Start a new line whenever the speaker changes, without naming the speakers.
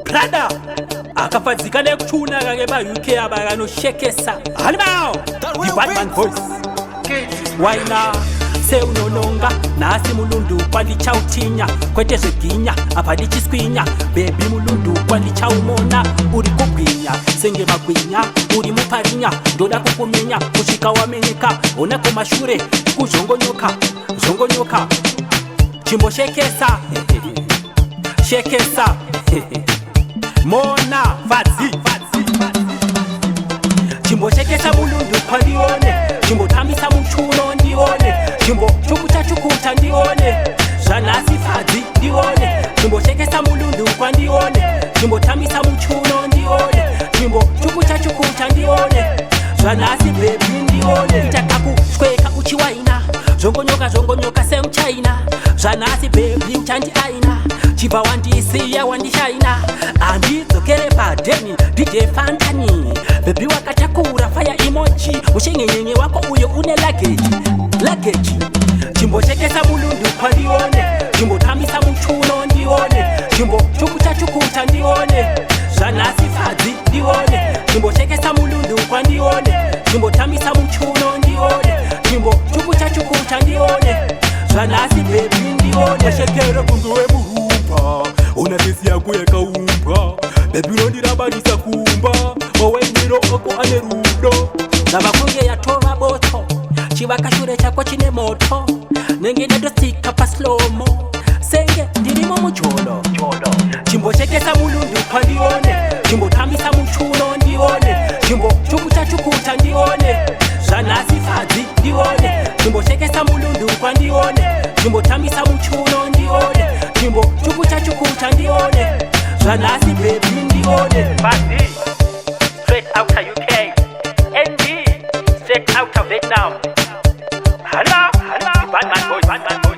Prada akafadzika nekuchuna kake ba UK abakanoshekesa halibawo the Batman voice waina seunononga nasi mulundu kwandichautinya kwete zveginya apa ndichiswinya bebi mulundu kwandichaumona uri kugwinya senge magwinya uri muparinya ndoda kukumenya kusvika wamenyeka ona kumashure kuzhongonyoka zhongonyoka chimboshekesa shekesa mona vadzi chimboshekesa mulundu kwandione chimbotambisa muchuno ndione chimbo chukucha ndione zvanasi vadzi ndione chimboshekesa mulundu kwandione chimbotambisa muchuno ndione chimbo chukucha ndione zvanasi bebi ndione itakakusweka uchiwaina zvongonyoka semuchaina zvanasi bebi uchandiaina chibva wandisiya wandishaina handidzokere padheni DJ Fantani bebi wakatakura fire emoji mushenyenyenye wako uyo une luggage chimboshekesa mulundu kwandione chimbotambisa muchuno ndione chimbo chukucha ndione zvanasi vadzi ndione chimboshekesa mulundu kwandione chimbotambisa muchuno ndione chimbo chukucha ndione zvanasi bebi ndione
shekere kundu wemuhumba unatisiya kuyekaumba bebi unondirabanisa kumba mawainiro ako ane rudo
ndava kunge yatova botso chivakashure chako chine moto nenge ndandosika paslomo senge ndirimo mujolo chimboshekesa mulundu kwandione chimbotambisa muchuno ndione chimbo chukucha ndione zvanasi vadzi ndione chimboshekesa mulundu kwandione chimbotambisa muchuno ndione chimbo chukucha ndione zvanasi bebi ndione vadzi straight out of UK ND straight out of Vietnam. Hello, Batman voice.